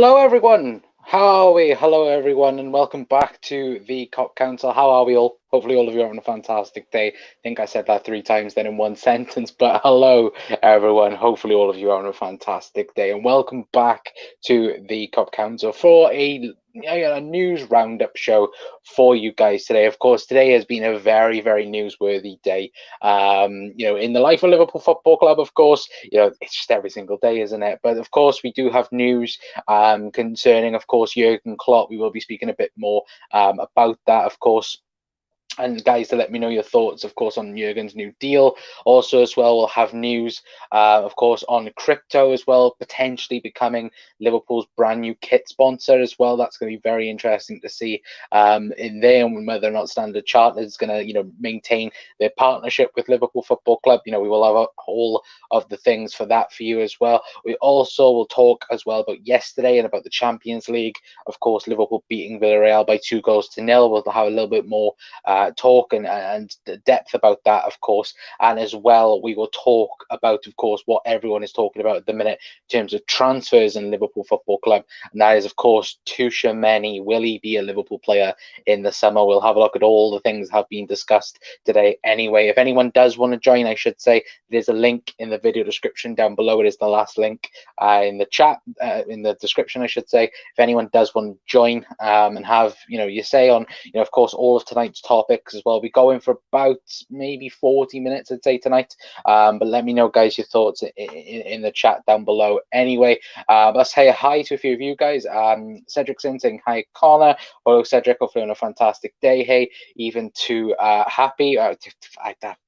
Hello, everyone. How are we? Hello, everyone, and welcome back to the Cop Council. How are we all? Hopefully, all of you are having a fantastic day. I think I said that 3 times then in one sentence, but hello, everyone. Hopefully, all of you are having a fantastic day, and welcome back to the Cop Council for a news roundup show for you guys today. Of course, today has been a very, very newsworthy day. In the life of Liverpool Football Club, of course, it's just every single day, isn't it? But of course, we do have news concerning, of course, Jurgen Klopp. We will be speaking a bit more about that, of course. And guys, to let me know your thoughts, of course, on Jurgen's new deal. Also, as well, we'll have news, of course, on crypto as well, potentially becoming Liverpool's brand new kit sponsor as well. That's going to be very interesting to see in there, and whether or not Standard Chartered is going to, maintain their partnership with Liverpool Football Club. We will have all of the things for that for you as well. We also will talk as well about yesterday and about the Champions League. Of course, Liverpool beating Villarreal by 2-0. We'll have a little bit more talk and depth about that, of course. And as well, we will talk about, of course, what everyone is talking about at the minute in terms of transfers in Liverpool Football Club. And that is, of course, Tchouaméni. Will he be a Liverpool player in the summer? We'll have a look at all the things that have been discussed today anyway. If anyone does want to join, I should say, there's a link in the video description down below. It is the last link in the chat, in the description, I should say. If anyone does want to join and have, your say on, of course, all of tonight's topics as well. We're going for about maybe 40 minutes, I'd say, tonight. But let me know, guys, your thoughts in the chat down below. Anyway, let's say hi to a few of you guys. Cedric's saying hi, Connor. Hello, Cedric. Hopefully on a fantastic day. Hey, even to Happy.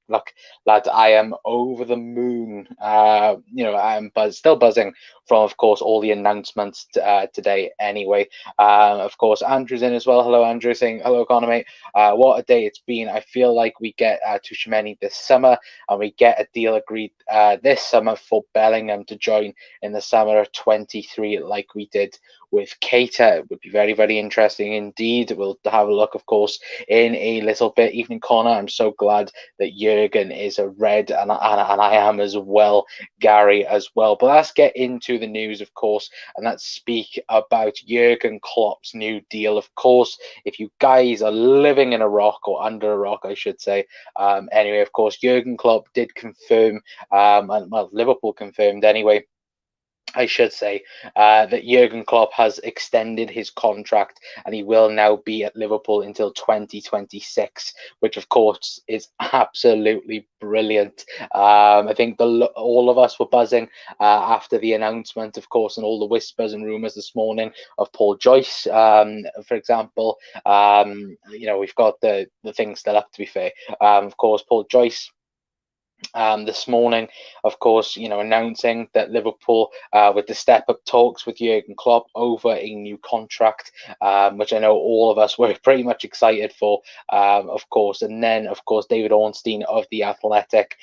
Look, lads, I am over the moon. I'm still buzzing from, of course, all the announcements today. Anyway, of course, Andrew's in as well. Hello, Andrew. Saying hello, Connor, mate. What a day it's been. I feel like we get Tchouaméni this summer, and we get a deal agreed this summer for Bellingham to join in the summer of 23, like we did with Keita. It would be very, very interesting indeed. We'll have a look, of course, in a little bit. Evening, Connor. I'm so glad that Jurgen is a red, and I am as well, Gary as well. But let's get into the news, of course, and let's speak about Jurgen Klopp's new deal. Of course, if you guys are living in a rock, or under a rock, I should say. Anyway, of course, Jurgen Klopp did confirm, and well, Liverpool confirmed anyway, I should say, that Jurgen Klopp has extended his contract, and he will now be at Liverpool until 2026, which of course is absolutely brilliant. I think all of us were buzzing after the announcement, of course, and all the whispers and rumours this morning of Paul Joyce, for example. We've got the things still up, to be fair. Of course, Paul Joyce this morning, of course, announcing that Liverpool, with the step-up talks with Jurgen Klopp over a new contract, which I know all of us were pretty much excited for, of course. And then, of course, David Ornstein of The Athletic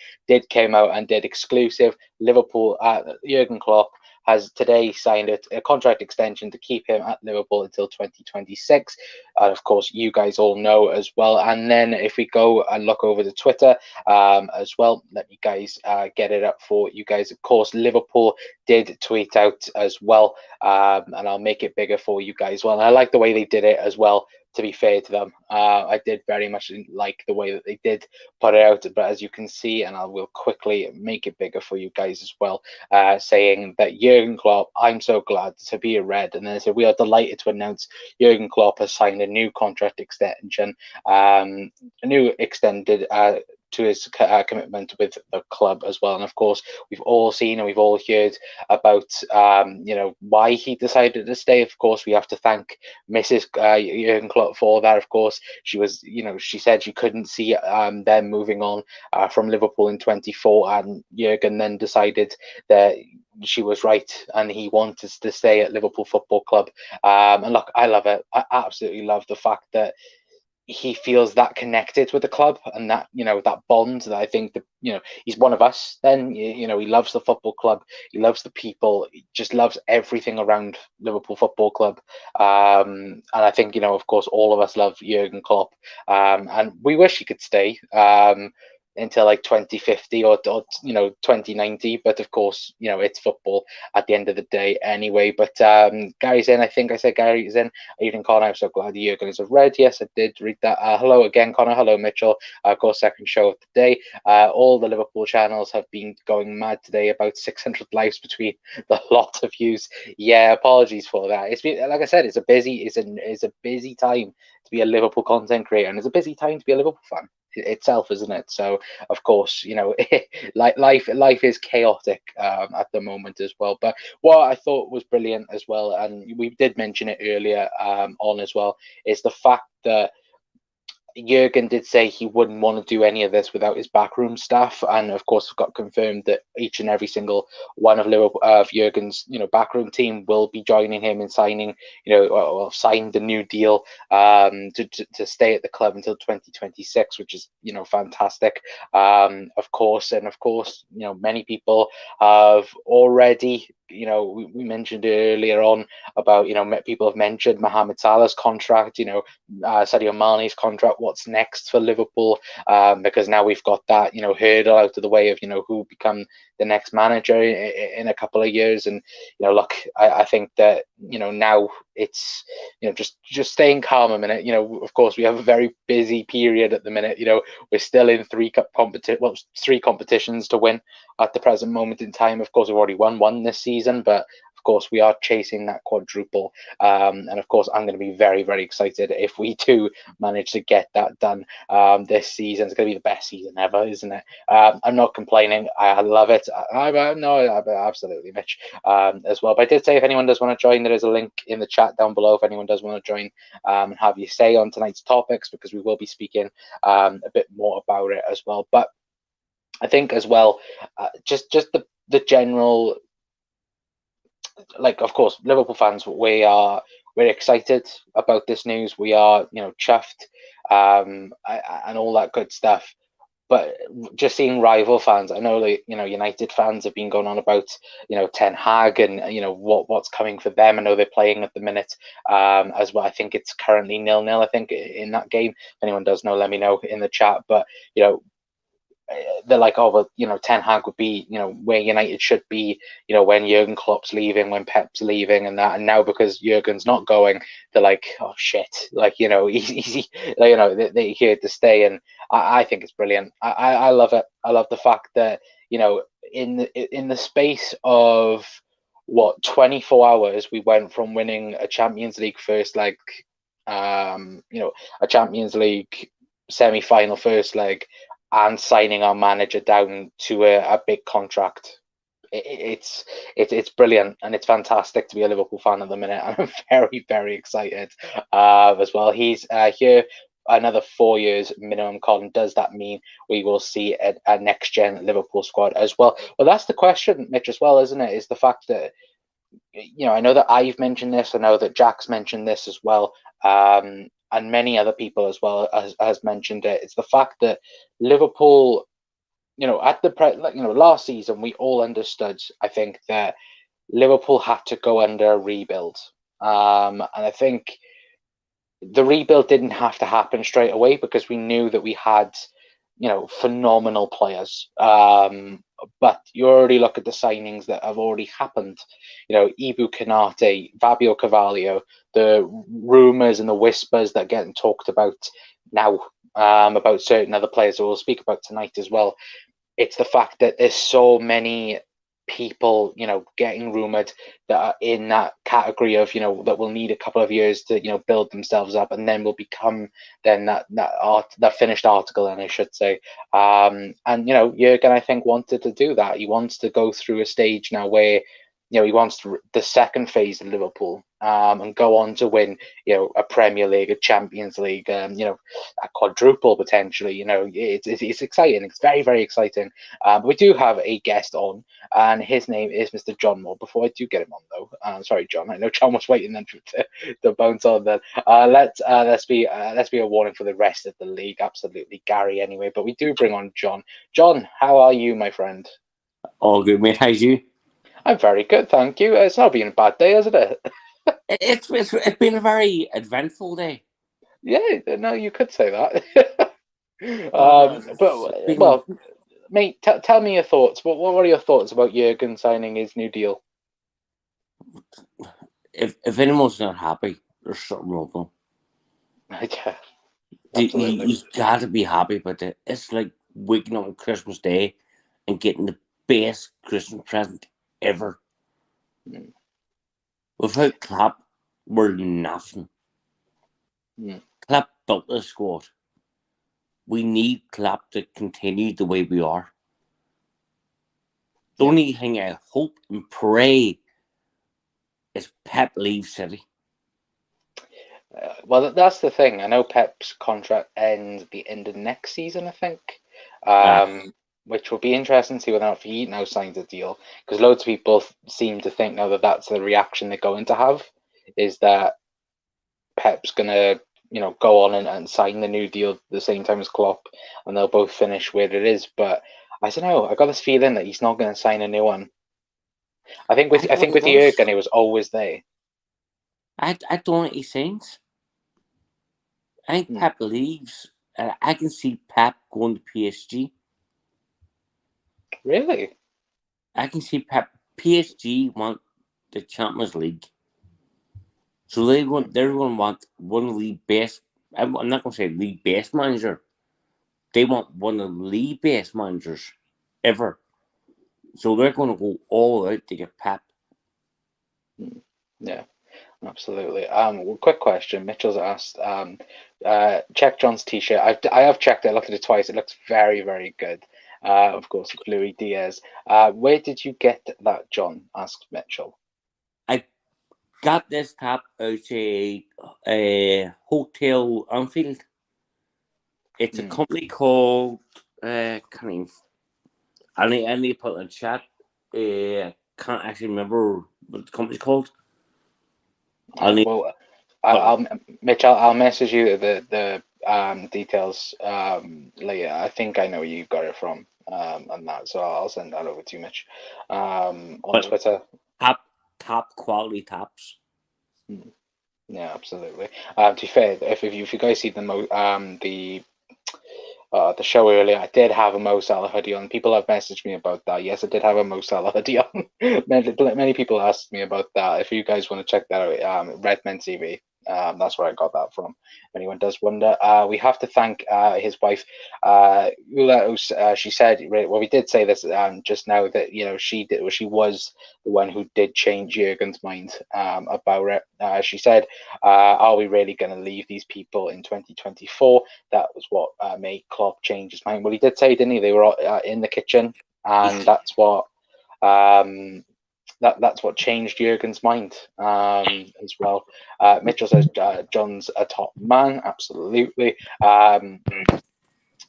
came out and did exclusive. Liverpool, Jurgen Klopp has today signed a contract extension to keep him at Liverpool until 2026. And of course, you guys all know as well. And then if we go and look over to Twitter as well, let me guys get it up for you guys. Of course, Liverpool did tweet out as well, and I'll make it bigger for you guys. Well, and I like the way they did it as well, to be fair to them. I did very much like the way that they did put it out, but as you can see, and I will quickly make it bigger for you guys as well, saying that Jurgen Klopp, I'm so glad to be a Red. And then they said, we are delighted to announce Jurgen Klopp has signed a new contract extension, a new extended to his commitment with the club as well. And of course, we've all seen and we've all heard about why he decided to stay. Of course, we have to thank Mrs. Jurgen Klopp for that. Of course, she was, she said she couldn't see them moving on from Liverpool in 24, and Jurgen then decided that she was right and he wanted to stay at Liverpool Football Club. And look, I love it. I absolutely love the fact that he feels that connected with the club, and that that bond, that I think that he's one of us. Then he loves the football club, he loves the people, he just loves everything around Liverpool Football Club. And I think of course all of us love Jurgen Klopp, and we wish he could stay. until like 2050 or 2090. But of course, it's football at the end of the day anyway. But Gary's in. I think I said Gary's in. Evening, Connor. I'm so glad you guys have read. Yes, I did read that. Hello again, Connor. Hello, Mitchell. Of course, second show of the day. All the Liverpool channels have been going mad today. About 600 likes between the lot of views. Yeah, apologies for that. It's been, like I said, it's a busy time to be a Liverpool content creator, and it's a busy time to be a Liverpool fan itself, isn't it? So of course, like life is chaotic at the moment as well. But what I thought was brilliant as well, and we did mention it earlier on as well, is the fact that Jurgen did say he wouldn't want to do any of this without his backroom staff, and of course, it got confirmed that each and every single one of Liverpool, of Jurgen's, backroom team will be joining him in signing, or signed the new deal to stay at the club until 2026, which is fantastic. Of course, many people have already. We mentioned earlier on about people have mentioned Mohamed Salah's contract. Sadio Mane's contract. What's next for Liverpool? Because now we've got that hurdle out of the way of who become the next manager in a couple of years. And look, I think that now it's just staying calm a minute. Of course, we have a very busy period at the minute. We're still in three competitions to win at the present moment in time. Of course, we've already won one this season, but of course we are chasing that quadruple, and of course I'm going to be very, very excited if we do manage to get that done this season. It's going to be the best season ever, isn't it? I'm not complaining. I love it. Absolutely, Mitch, as well. But I did say if anyone does want to join, there is a link in the chat down below if anyone does want to join and have your say on tonight's topics, because we will be speaking a bit more about it as well. But I think as well, just the general, like, of course, Liverpool fans, we're excited about this news. We are, chuffed, and all that good stuff. But just seeing rival fans, I know that United fans have been going on about Ten Hag and what's coming for them. I know they're playing at the minute as well. I think it's currently 0-0. I think in that game. If anyone does know, let me know in the chat. But they're like, oh well, Ten Hag would be where United should be when Jurgen Klopp's leaving, when Pep's leaving, and that. And now because Jurgen's not going, they're like, oh shit, like easy, they're here to stay. And I think it's brilliant. I love it. I love the fact that in the space of 24 hours, we went from winning a Champions League first leg, a Champions League semi-final first leg, and signing our manager down to a big contract. It's brilliant, and it's fantastic to be a Liverpool fan at the minute, and I'm very, very excited as well. He's here another 4 years minimum, Colin. Does that mean we will see a next gen Liverpool squad as well? Well, that's the question, Mitch, as well, isn't it? Is the fact that I know that I've mentioned this, I know that Jack's mentioned this as well, and many other people as well has mentioned it. It's the fact that Liverpool, at the last season, we all understood, I think, that Liverpool had to go under a rebuild, and I think the rebuild didn't have to happen straight away because we knew that we had phenomenal players. But you already look at the signings that have already happened. Ibu Kanate, Fabio Carvalho, the rumours and the whispers that are getting talked about now about certain other players that we'll speak about tonight as well. It's the fact that there's so many people getting rumored that are in that category of that will need a couple of years to build themselves up, and then will become then that finished article, and I should say. And Jurgen, I think, wanted to do that. He wants to go through a stage now where he wants the second phase of Liverpool, and go on to win a Premier League, a Champions League, a quadruple potentially. It's exciting. It's very, very exciting. But we do have a guest on, and his name is Mr. John Moore. Before I do get him on, though, sorry, John. I know John was waiting then to bounce on. Then let's be a warning for the rest of the league. Absolutely, Gary. Anyway, but we do bring on John. John, how are you, my friend? All good, mate. How's you? I'm very good, thank you. It's not been a bad day, hasn't it? It's been a very eventful day. Yeah, no, you could say that. But well, mate, tell me your thoughts. What are your thoughts about Jurgen signing his new deal? if anyone's not happy, there's something wrong with them. Yeah, You, absolutely. you gotta be happy about it. It's like waking up on Christmas Day and getting the best Christmas present ever. Mm. Without Klopp, we're nothing. Mm. Klopp built the squad. We need Klopp to continue the way we are. The only thing I hope and pray is Pep leaves City. Well, that's the thing. I know Pep's contract ends at the end of next season, I think, Ah, which will be interesting to see whether or not he now signs a deal. Because loads of people seem to think now that that's the reaction they're going to have, is that Pep's going to, go on and sign the new deal at the same time as Klopp, and they'll both finish where it is. But I don't know. I got this feeling that he's not going to sign a new one. I think I don't with know. Jurgen, it was always there. I don't know what he thinks. I think Pep leaves. I can see Pep going to PSG. Really? I can see Pep. PSG want the Champions League, so they're going to want one of the best. I'm not going to say the best manager. They want one of the best managers ever. So they're going to go all out to get Pep. Yeah. Absolutely. Quick question. Mitchell's asked. Check John's t-shirt. I have checked it. I looked at it twice. It looks very, very good. Of course, Louis Diaz. Where did you get that, John? Asked Mitchell. I got this top out a Hotel Anfield. It's a company called can't even, I need to put it in chat. Can't actually remember what the company's called. Mitch, I'll message you the details later. I think I know where you got it from, and that, so I'll send that over to you, Mitch, on Twitter. Top quality tops. Yeah, absolutely. To be fair, if you guys see the show earlier, I did have a Mo Salah hoodie on. People have messaged me about that. Yes, I did have a Mo Salah hoodie on. Many people asked me about that. If you guys want to check that out, Redmen TV. That's where I got that from. If anyone does wonder, we have to thank his wife, Ula. She said, well, we did say this just now that she was the one who did change Jurgen's mind about it. She said, "Are we really going to leave these people in 2024?" That was what made Klopp change his mind. Well, he did say, didn't he? They were in the kitchen, and that's what. That's what changed Jurgen's mind as well. Mitchell says John's a top man, absolutely.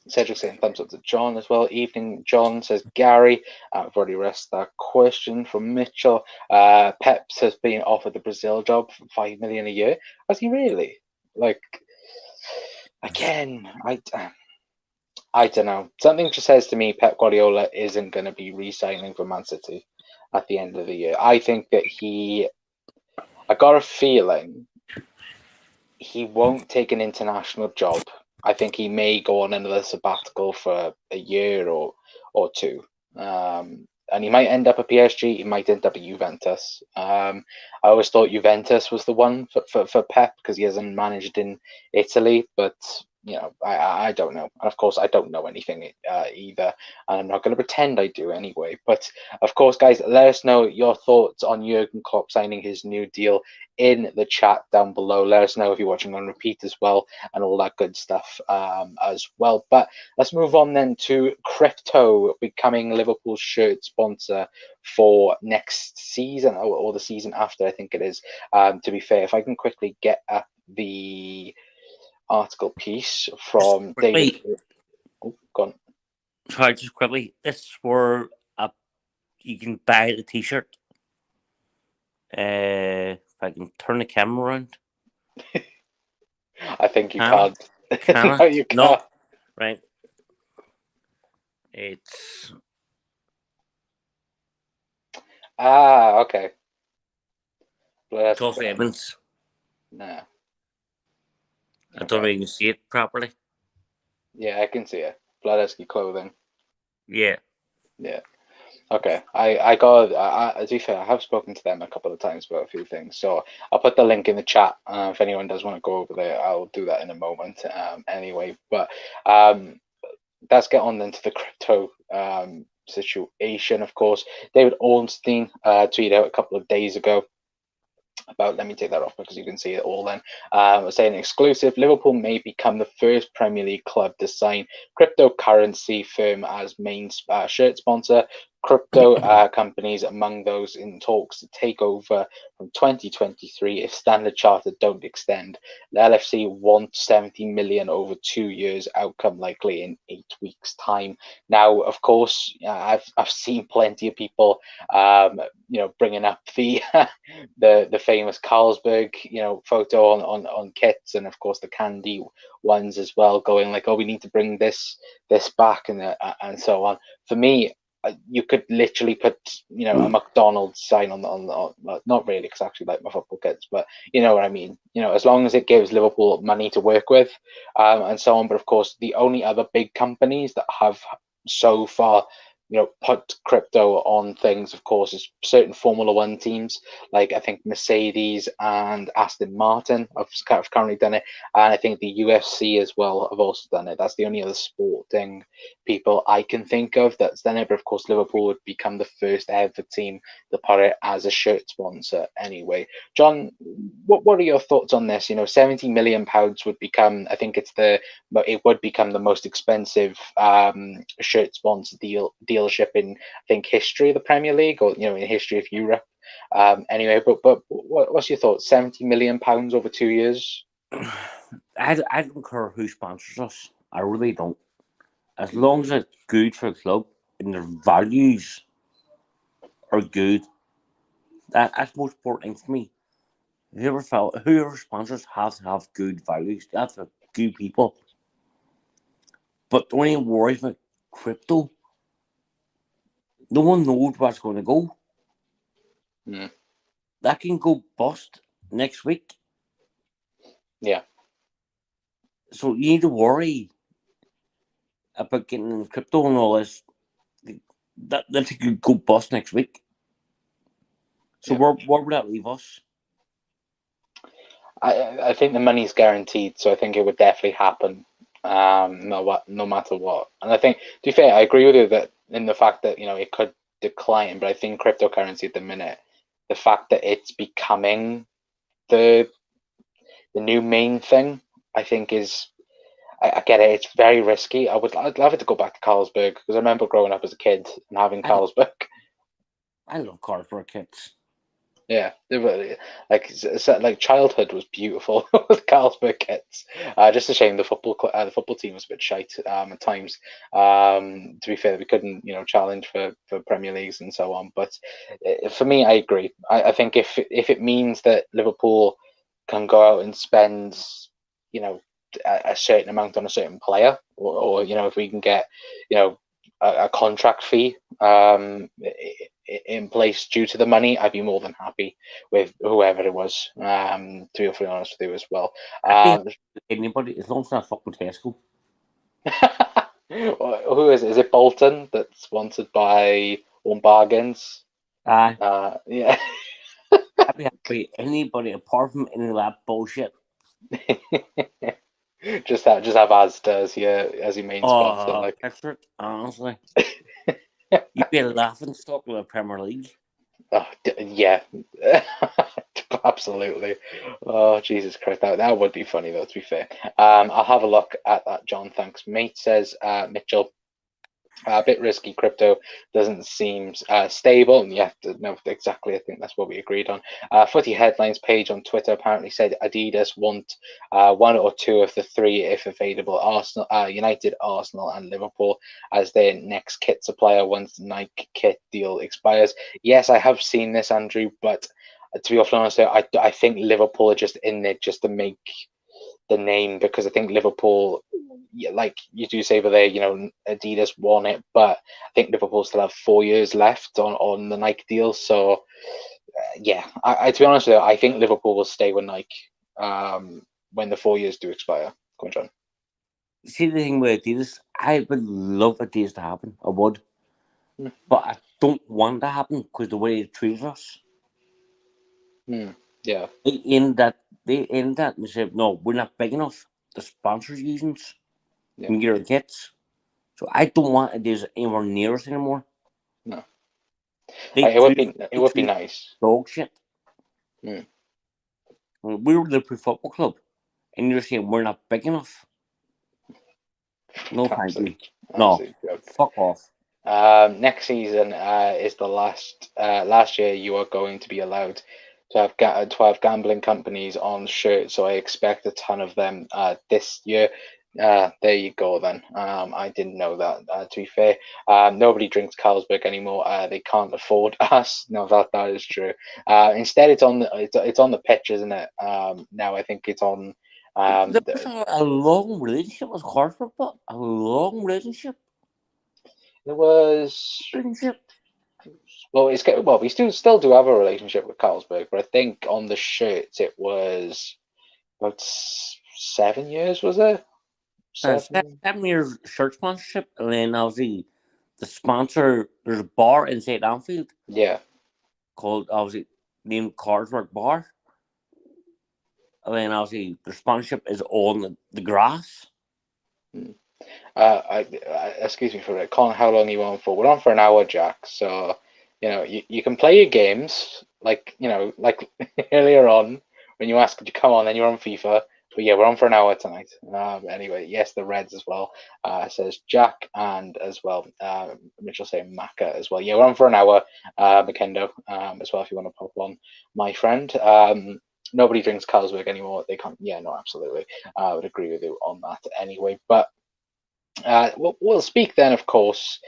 Cedric saying thumbs up to John as well. Evening, John, says Gary. I've already asked that question from Mitchell. Peps has been offered the Brazil job for $5 million a year. Has he really? Like, again, I don't know. Something just says to me Pep Guardiola isn't going to be re-signing for Man City at the end of the year. I think that I got a feeling he won't take an international job. I think he may go on another sabbatical for a year or two. And he might end up at PSG. He might end up at Juventus. I always thought Juventus was the one for Pep because he hasn't managed in Italy. But I don't know. And of course, I don't know anything either, and I'm not going to pretend I do anyway. But of course, guys, let us know your thoughts on Jurgen Klopp signing his new deal in the chat down below. Let us know if you're watching on repeat as well, and all that good stuff as well. But let's move on then to Crypto becoming Liverpool's shirt sponsor for next season or the season after, I think it is. To be fair, if I can quickly get up the article piece from David. Oh, gone. Sorry, just quickly. This is where you can buy the T-shirt. If I can turn the camera around. I think you can't. No, you can't. No, right. It's okay. Josh Evans. Nah. I don't know if you can see it properly. Yeah, I can see it. Vladesky clothing. Yeah. Yeah. Okay. To be fair, I have spoken to them a couple of times about a few things. So I'll put the link in the chat. If anyone does want to go over there, I'll do that in a moment. Anyway, but let's get on then to the crypto situation. Of course, David Ornstein tweeted out a couple of days ago about, let me take that off because you can see it all then. Saying exclusive, Liverpool may become the first Premier League club to sign cryptocurrency firm as main shirt sponsor. Crypto companies among those in talks to take over from 2023 if Standard Chartered don't extend. The LFC want 70 million over 2 years, outcome likely in 8 weeks' time. Now, of course, I've seen plenty of people, bringing up the famous Carlsberg, photo on kits, and of course the candy ones as well, going like, oh, we need to bring this back, and so on. For me, you could literally put, a McDonald's sign on not really, because I actually like my football kits, but you know what I mean. As long as it gives Liverpool money to work with, and so on. But of course, the only other big companies that have so far, put crypto on things, of course, is certain Formula One teams, like I think Mercedes and Aston Martin have currently done it, and I think the UFC as well have also done it. That's the only other sporting people I can think of that's done it. But of course, Liverpool would become the first ever team to put it as a shirt sponsor anyway. John, what are your thoughts on this? £70 million would become, I think it would become the most expensive shirt sponsor dealership in, I think, history of the Premier League, or in history of Europe. Anyway, but what's your thoughts? £70 million over 2 years? I don't care who sponsors us. I really don't. As long as it's good for the club and their values are good, that's most important to me. Whoever sponsors have to have good values. They have to have good people. But don't even worry about crypto. No one knows what's going to go. Mm. That can go bust next week. Yeah. So you need to worry about getting crypto and all this. That could go bust next week. So Yeah. where would that leave us? I think the money's guaranteed, so I think it would definitely happen, no matter what. And I think, to be fair, I agree with you that in the fact that it could decline, but I think cryptocurrency at the minute, the fact that it's becoming the new main thing, I think is, I get it. It's very risky. I'd love it to go back to Carlsberg, because I remember growing up as a kid and having Carlsberg. I love Carlsberg kits. Yeah, they were like childhood was beautiful with Carlsberg kits. Just a shame the football team was a bit shite at times. To be fair, we couldn't challenge for Premier Leagues and so on. But for me, I agree. I think if it means that Liverpool can go out and spend a certain amount on a certain player, or if we can get a contract fee in place due to the money, I'd be more than happy with whoever it was. To be fully honest with you as well. I'd be happy with anybody as long as it's not fucking Tesco. Who is it? Is it Bolton that's sponsored by One Bargains? Aye. Yeah. I'd be happy with anybody apart from any of that bullshit. just have Asda as your main sponsor, like. Picture it, honestly. You'd be a laughing stock of the Premier League. Oh, yeah. Absolutely. Oh, Jesus Christ. That would be funny, though, to be fair. I'll have a look at that, John. Thanks, mate, says Mitchell. A bit risky. Crypto doesn't seem stable. Yeah, no, exactly. I think that's what we agreed on. Footy Headlines page on Twitter apparently said Adidas want one or two of the three, if available, Arsenal, United, Arsenal, and Liverpool as their next kit supplier once Nike kit deal expires. Yes, I have seen this, Andrew, but to be honest, I think Liverpool are just in there just to make the name, because I think Liverpool, like you do say over there, Adidas won it, but I think Liverpool still have 4 years left on the Nike deal. So yeah, I to be honest with you, I think Liverpool will stay with Nike when the 4 years do expire. Come on, John. see the thing with Adidas, I would love Adidas to happen. I would. Mm. But I don't want to happen because the way they treat us. Yeah. They aimed that and said, no, we're not big enough. The sponsors using us. Yeah. And get our kits. So I don't want Adidas anywhere near us anymore. No. They It would be nice. dog shit. Mm. We were the Liverpool Football Club, and you're saying we're not big enough. No, thank you. No, fuck off. Next season is the last year you are going to be allowed to have gambling companies on shirts. So I expect a ton of them this year. There you go then. I didn't know that. To be fair, nobody drinks Carlsberg anymore. They can't afford us. No, that is true. Instead, it's on the pitch, isn't it? Now I think it's on. There was a long relationship with Carlsberg, but a long relationship. There was. Relationship. Well, we still do have a relationship with Carlsberg, but I think on the shirts it was about 7 years, was it? 7 years shirt sponsorship, and then obviously the sponsor. There's a bar inside Anfield. Yeah. Called obviously named Carlsberg Bar. And then obviously the sponsorship is on the grass. Excuse me for it. Colin, how long are you on for? We're on for an hour, Jack. So, you can play your games like earlier on when you asked, could you come on? Then you're on FIFA. But yeah, we're on for an hour tonight. Anyway, yes, the Reds as well. Says Jack, and as well, Mitchell saying Maka as well. Yeah, we're on for an hour. Makendo as well, if you want to pop on, my friend. Nobody drinks Carlsberg anymore. They can't. Yeah, no, absolutely. I would agree with you on that anyway. But we'll speak then, of course,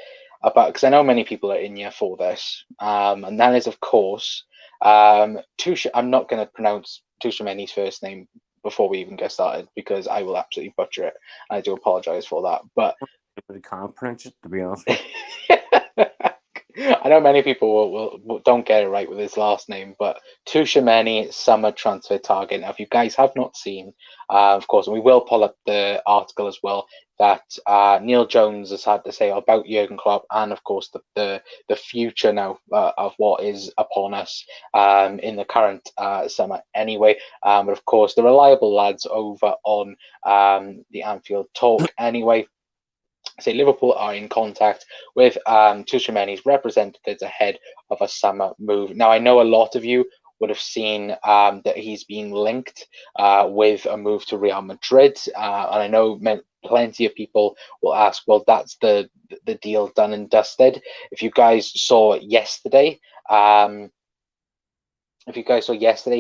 about, because I know many people are in here for this, and that is, of course, I'm not going to pronounce Tchouaméni's first name before we even get started because I will absolutely butcher it. I do apologize for that, but I can't pronounce it, to be honest with I know many people will don't get it right with his last name, but Tchouaméni summer transfer target. Now, if you guys have not seen, of course, and we will pull up the article as well, that Neil Jones has had to say about Jurgen Klopp, and of course the future now of what is upon us in the current summer anyway. But of course, the reliable lads over on the Anfield Talk anyway say Liverpool are in contact with Tchouaméni's representatives ahead of a summer move. Now, I know a lot of you would have seen that he's being linked with a move to Real Madrid, and I know plenty of people will ask, well, that's the deal done and dusted. If you guys saw yesterday,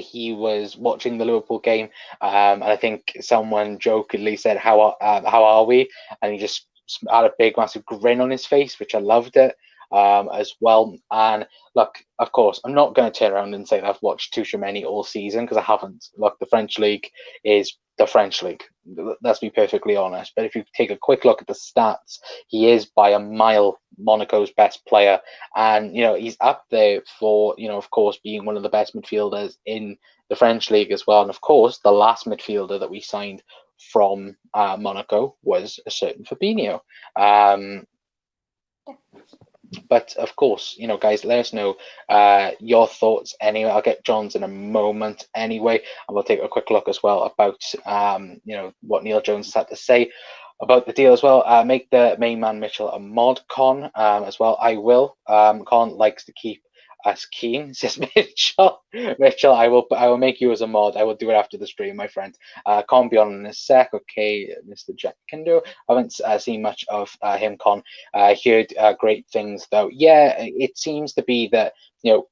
he was watching the Liverpool game, and I think someone jokingly said, "How are we?" And he just had a big, massive grin on his face, which I loved it as well. And look, of course, I'm not going to turn around and say that I've watched Tchouaméni all season because I haven't. Look, the French league is the French league. Let's be perfectly honest. But if you take a quick look at the stats, he is by a mile Monaco's best player, and he's up there for of course being one of the best midfielders in the French league as well. And of course, the last midfielder that we signed from Monaco was a certain Fabinho. But of course, guys, let us know your thoughts anyway. I'll get John's in a moment anyway, and we'll take a quick look as well about what Neil Jones has had to say about the deal as well. Make the main man Mitchell a mod, Con, as well. I will. Con likes to keep us keen, says Mitchell. Mitchell, I will make you as a mod. I will do it after the stream, my friend. Con, be on in a sec. Okay, Mr. Jack Kendo. I haven't seen much of him, Con. Heard great things though. Yeah, it seems to be that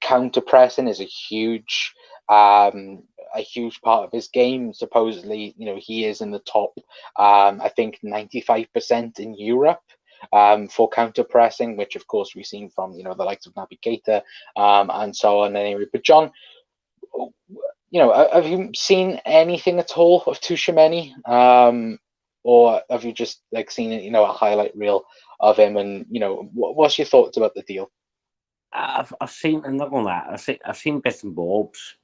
counter pressing is a huge part of his game. Supposedly, he is in the top, I think 95% in Europe for counter pressing, which of course we've seen from the likes of Naby Keita and so on. Anyway, but John, have you seen anything at all of Tchouaméni, or have you just seen a highlight reel of him? And what's your thoughts about the deal? I've seen. I'm not gonna lie. I've seen bits and bobs.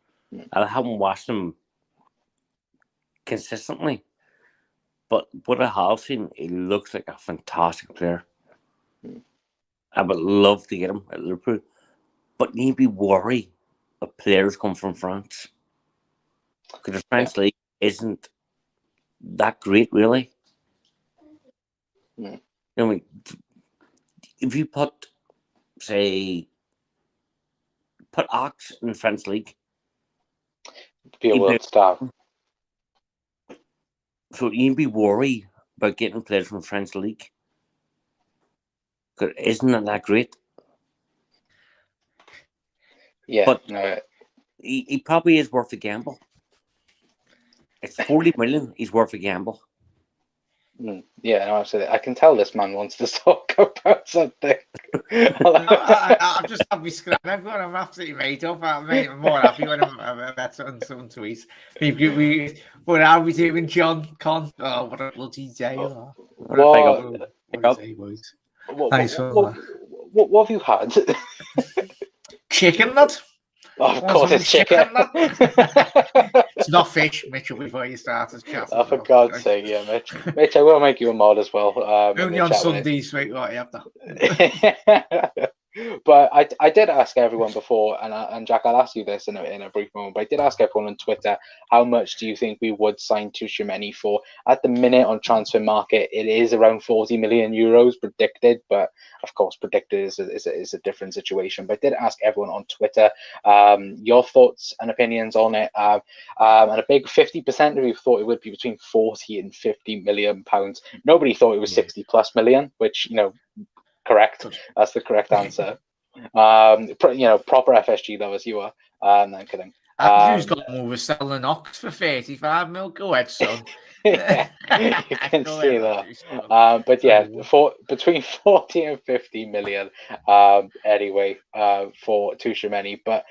I haven't watched them consistently, But what I have seen, he looks like a fantastic player. I would love to get him at Liverpool, but need be worried if players come from France because the French league isn't that great, really. Mm. I mean, if you put Ox in the French league, be a world star. So you'd be worried about getting players from the French league because isn't it that great? Yeah, but no, he probably is worth a gamble. It's 40 million. He's worth a gamble. Yeah, no, absolutely. I can tell this man wants to talk about something. I'll just have me scrap. I'm absolutely made up. I'm more happy when I'm at some tweets. What are we doing, John? Oh, what a bloody day! What a day, boys. What have you had? Chicken nut. Oh, of course, it's chicken. It's not fish, Mitchell. Before you start as chat. Oh, for God's sake, yeah, Mitch. Mitch, I will make you a mod as well. Only on Sundays, right? What you have to. But I did ask everyone before, and Jack, I'll ask you this in a brief moment. But I did ask everyone on Twitter, how much do you think we would sign Tchouaméni for? At the minute on transfer market, it is around 40 million euros predicted, but of course, predicted is a different situation. But I did ask everyone on Twitter your thoughts and opinions on it, and a big 50% of you thought it would be between 40 and 50 million pounds. Nobody thought it was 60 plus million, which correct. That's the correct answer. Proper FSG lovers you are. No kidding. Andrew's got more with selling Ox for 35 mil. Go ahead, son. Yeah, you can see that. But yeah, between 40 and 50 million. Anyway, for Tchouaméni. But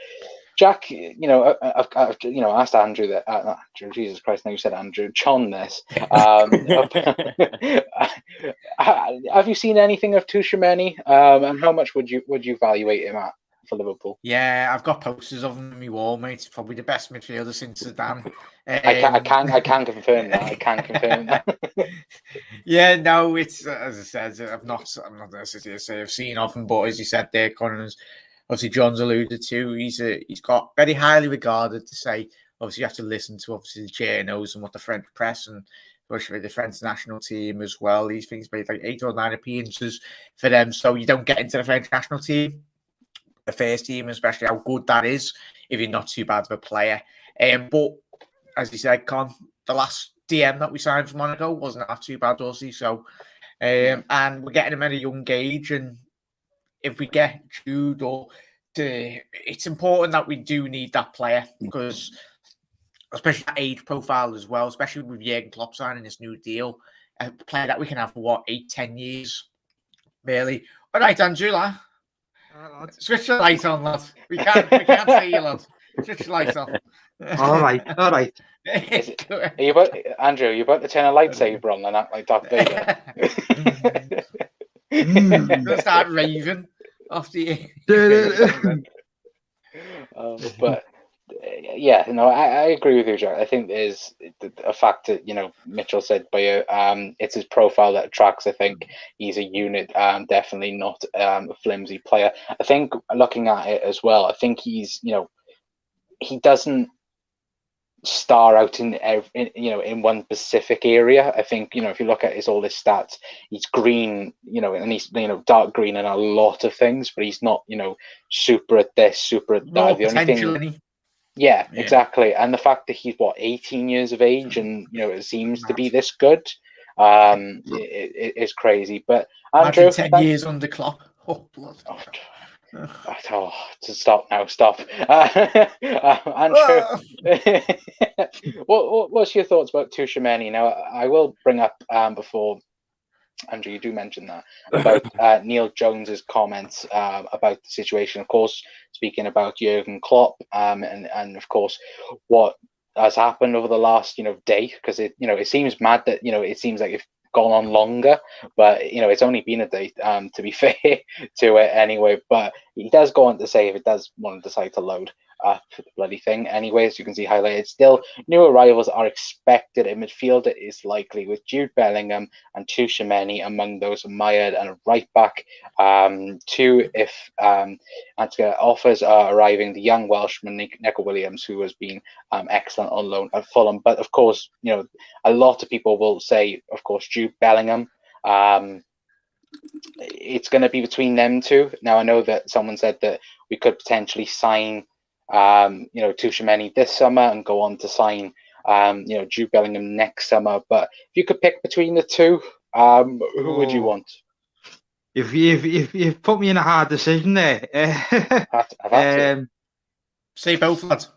Jack, I've asked Andrew that. Andrew, Jesus Christ! Now you said Andrew. John, this. Have you seen anything of Tchouaméni? And how much would you evaluate him at for Liverpool? Yeah, I've got posters of him in my wall, mate. He's probably the best midfielder since Zidane. I can confirm that. I can confirm that. Yeah, no, it's as I said, I'm not going to sit here and say I've seen of him, but as you said there, Connors, obviously John's alluded to, he's got very highly regarded to say. Obviously, you have to listen to the journals and what the French press and especially the French national team as well. These things made like 8 or 9 appearances for them, so you don't get into the French national team, the first team, especially how good that is if you're not too bad of a player. But as you said, Con, the last DM that we signed for Monaco wasn't that too bad, was he? So, and we're getting him at a young age, and if we get Jude it's important that we do need that player because, especially that age profile as well, especially with Jurgen Klopp signing this new deal, a player that we can have for 8-10 years, really. All right, Andrew, switch the light on, lad. We can't see you, lad. Switch the light on. All right. Andrew, are you about to turn a lightsaber on and act like Darth Vader? Gonna start raving after you. But yeah, I agree with you, Jack. I think there's a fact that Mitchell said, but it's his profile that attracts. I think he's a unit, definitely not a flimsy player. I think looking at it as well, I think he's he doesn't star out in one specific area. I think if you look at all his stats, he's green, and he's dark green in a lot of things, but he's not super at this, super at that. The only thing, yeah, exactly. And the fact that he's 18 years of age and it seems to be this good, it is crazy. But Andrew, 10 years under Klopp. Oh, blood. Oh, stop now! Stop, Andrew. What's your thoughts about Tchouaméni? Now, I will bring up before Andrew, you do mention that about Neil Jones's comments about the situation. Of course, speaking about Jurgen Klopp, and of course what has happened over the last day, because it seems mad that it seems like it's gone on longer, but it's only been a day, to be fair to it anyway. But he does go on to say, if it does want to decide to load, up the bloody thing. Anyway, as you can see highlighted, still new arrivals are expected. A midfielder is likely with Jude Bellingham and Tchouaméni among those admired, and a right back. Two, if offers are arriving, the young Welshman Neco Williams, who has been excellent on loan at Fulham. But of course, a lot of people will say, of course, Jude Bellingham. It's going to be between them two. Now, I know that someone said that we could potentially sign, Tchouaméni this summer and go on to sign, Jude Bellingham next summer. But if you could pick between the two, who would you want? If you've put me in a hard decision there, say both, lads.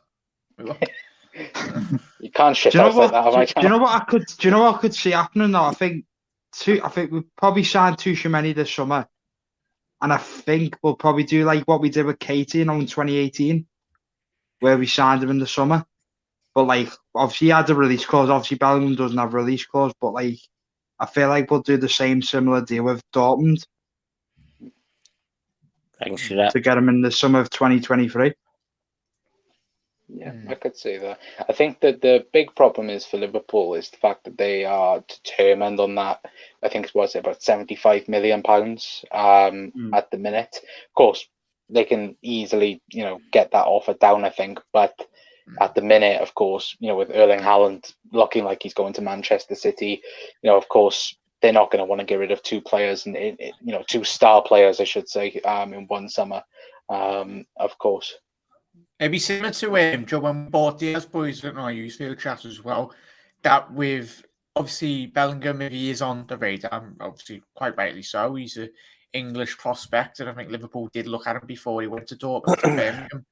You can't shit us like that. Do you know what I could see happening now? I think we'll probably sign Tchouaméni this summer, and I think we'll probably do like what we did with Katie in 2018, where we signed him in the summer. But like, obviously, he had the release clause. Obviously, Bellingham doesn't have a release clause, but like, I feel like we'll do the similar deal with Dortmund. Thanks for that. To get him in the summer of 2023. Yeah, I could see that. I think that the big problem is for Liverpool is the fact that they are determined on that. I think it was about £75 million at the minute. Of course, they can easily, get that offer down, I think. But at the minute, of course, with Erling Haaland looking like he's going to Manchester City, of course, they're not going to want to get rid of two players, and two star players, I should say, in one summer, of course. It'd be similar to Joe, when we bought the boys at our UCL chat as well. That with obviously Bellingham, if he is on the radar, obviously quite rightly so. He's an English prospect, and I think Liverpool did look at him before he went to Dortmund to Birmingham.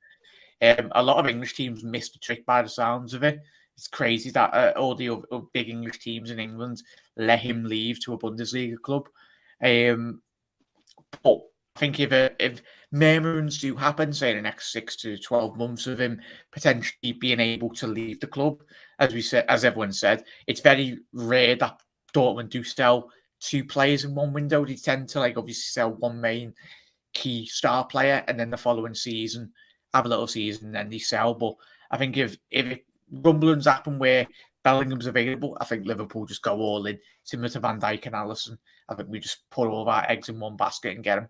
A lot of English teams missed the trick by the sounds of it. It's crazy that all the big English teams in England let him leave to a Bundesliga club. But I think if murmurings do happen, say in the next 6 to 12 months of him potentially being able to leave the club, as everyone said, it's very rare that Dortmund do sell two players in one window. They tend to obviously sell one main key star player, and then the following season have a little season, and then they sell. But I think if rumblings happen where Bellingham's available, I think Liverpool just go all in, similar to Van Dijk and Alisson. I think we just put all of our eggs in one basket and get him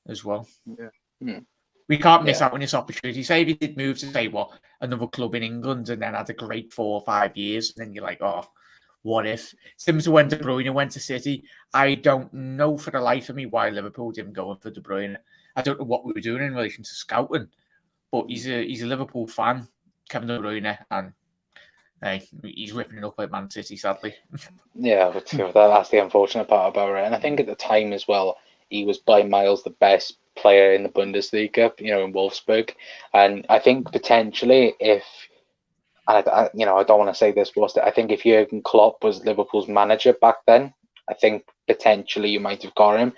as well. Yeah. We can't miss out on this opportunity. Say if he did move to another club in England and then had a great 4 or 5 years, and then you're like, oh, what if? Similar to when De Bruyne went to City. I don't know for the life of me why Liverpool didn't go in for De Bruyne. I don't know what we were doing in relation to scouting, but he's a Liverpool fan, Kevin De Bruyne, and he's ripping it up at Man City, sadly. Yeah, but that's the unfortunate part about it. And I think at the time as well, he was by miles the best player in the Bundesliga, in Wolfsburg. And I think potentially I don't want to say this, but I think if Jurgen Klopp was Liverpool's manager back then, I think potentially you might have got him.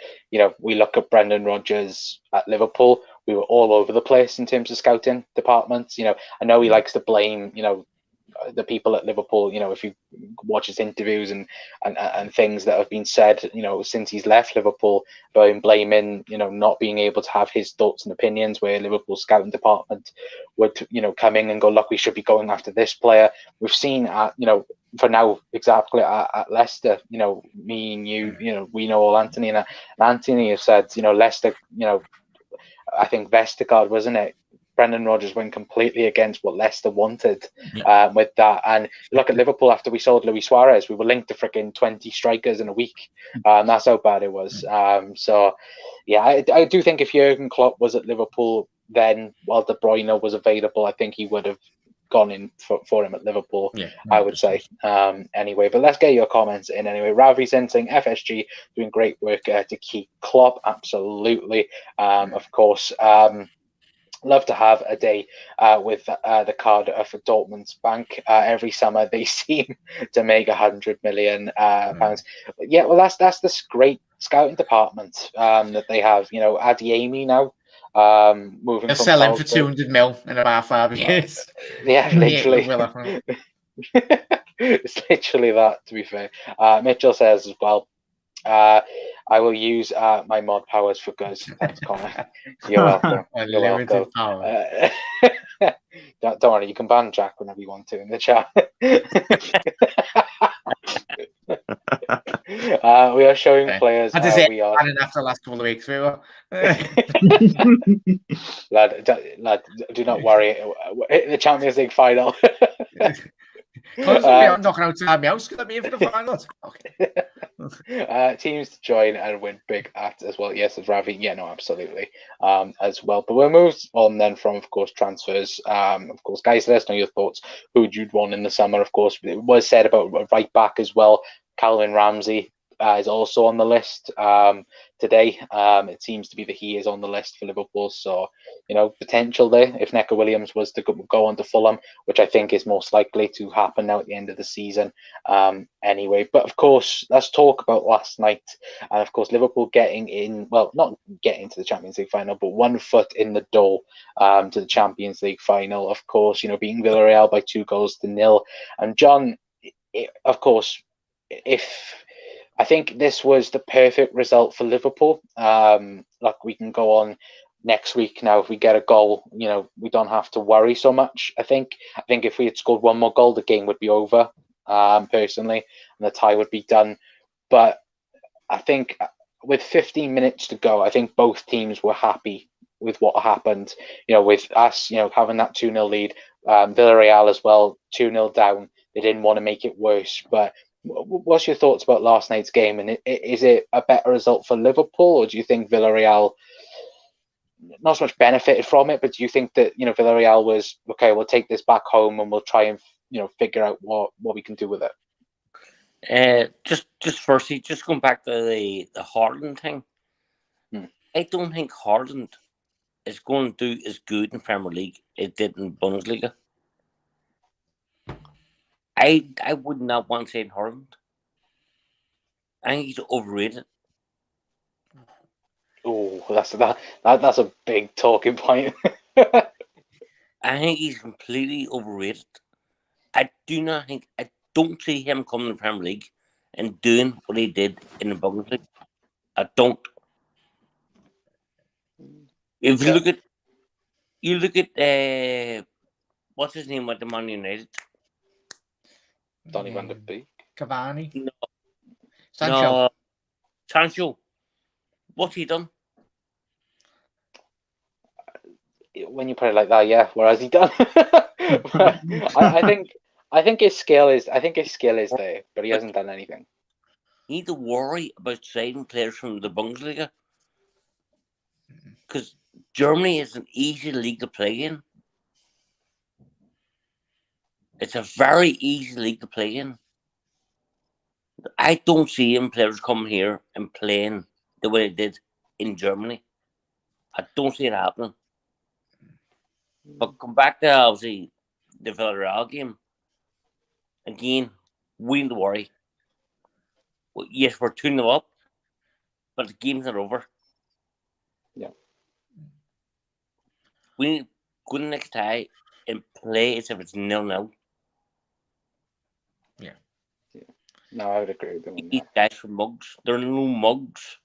We look at Brendan Rodgers at Liverpool. We were all over the place in terms of scouting departments. I know he likes to blame, the people at Liverpool, if you watch his interviews and things that have been said, since he's left Liverpool, about him blaming, not being able to have his thoughts and opinions, where Liverpool's scouting department would, come in and go, look, we should be going after this player. We've seen, for now, exactly at Leicester, me and you, we know all Anthony, and Anthony has said, Leicester, I think Vestergaard, wasn't it? Brendan Rodgers went completely against what Leicester wanted with that. And look at Liverpool after we sold Luis Suarez. We were linked to freaking 20 strikers in a week. That's how bad it was. So, yeah, I do think if Jurgen Klopp was at Liverpool then, while De Bruyne was available, I think he would have gone in for him at Liverpool, I would say. Anyway, but let's get your comments in anyway. Ravi saying FSG doing great work to keep Klopp. Absolutely. Of course. Love to have a day with the card for Dortmund's bank. Every summer they seem to make £100 million. Yeah, well, that's this great scouting department that they have. Adiemi now moving. They'll sell him for 200 mil in about 5 years. Yeah, literally. It's literally that. To be fair, Mitchell says as well. I will use my mod powers for good. Thanks, Connor. You're welcome. Unlimited power. Don't worry, you can ban Jack whenever you want to in the chat. We are showing players I how just say we are. banning after the last couple of weeks. We were. Lad, do not worry. The Champions League final. Constantly, I'm knocking outside my house. Let me in for the finals. Okay. Teams to join and win big at as well. Yes, as Ravi. Yeah, no, absolutely. As well. But we'll move on then from, of course, transfers. Of course, guys, let us know your thoughts. Who you'd want in the summer. Of course, it was said about right back as well. Calvin Ramsey is also on the list today. It seems to be that he is on the list for Liverpool. So, potential there if Neco Williams was to go on to Fulham, which I think is most likely to happen now at the end of the season. Anyway, but of course, let's talk about last night. And of course, Liverpool getting in, well, not getting to the Champions League final, but 1 foot in the door to the Champions League final. Of course, beating Villarreal by 2-0. And John, of course, I think this was the perfect result for Liverpool. Like we can go on next week now. If we get a goal, we don't have to worry so much. I think if we had scored one more goal, the game would be over. Personally, and the tie would be done. But I think with 15 minutes to go, I think both teams were happy with what happened. With us, having that 2-0 lead, Villarreal as well, 2-0 down. They didn't want to make it worse, but. What's your thoughts about last night's game? And is it a better result for Liverpool, or do you think Villarreal not so much benefited from it, but do you think that Villarreal was okay? We'll take this back home and we'll try and figure out what we can do with it. Just firstly, just going back to the Haaland thing. I don't think Haaland is going to do as good in Premier League as it did in Bundesliga. I would not want to say Haaland. I think he's overrated. Oh, that's a big talking point. I think he's completely overrated. I don't see him coming to the Premier League and doing what he did in the Bundesliga. I don't. If you look at what's his name with the Man United? Donny van der Beek. Cavani. No. Sancho. No. Sancho. What's he done? When you put it like that, yeah. What has he done? I think his skill is there, but he hasn't done anything. You need to worry about signing players from the Bundesliga because Germany is an easy league to play in. It's a very easy league to play in. I don't see players coming here and playing the way they did in Germany. I don't see it happening. But come back to obviously the Villarreal game. Again, we need to worry. Well, yes, we're 2-0 up, but the game's not over. Yeah. We need to go to the next tie and play as if it's 0-0. Yeah. No, I would agree with them on These that. guys for mugs. There are no mugs.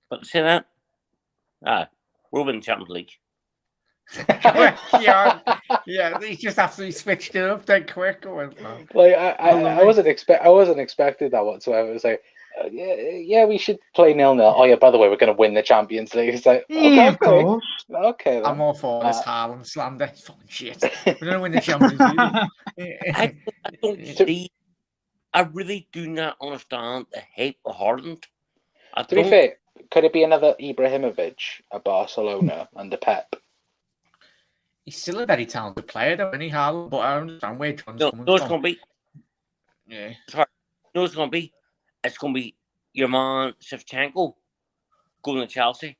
But say that, we're winning the Champions League. Yeah, they just absolutely switched it up that quick. Like I wasn't expecting that whatsoever. It was like, yeah, we should play 0-0. Oh yeah, by the way, we're going to win the Champions League. It's like, okay, of course. Okay, then. I'm all for this Haaland slander. It's fucking shit. We're going to win the Champions League. I don't see. I really do not understand the hype of Haaland. To be fair, could it be another Ibrahimovic at Barcelona under Pep? He's still a very talented player, though, isn't he, Haaland? But I understand where John's coming from. It's going to be. Yeah. It's going to be. It's going to be your man Shevchenko going to Chelsea.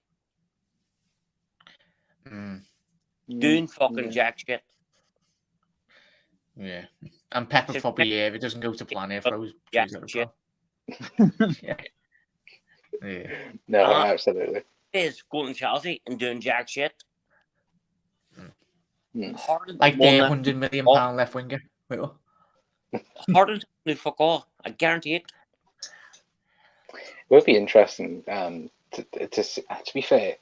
Doing fucking jack shit. Yeah. And Pep will probably, if it doesn't go to plan, if throws shit. Yeah. No, absolutely. Is going to Chelsea and doing jack shit. Like the £100 million left winger. Harder to fuck all. I guarantee it. It would be interesting to be fair.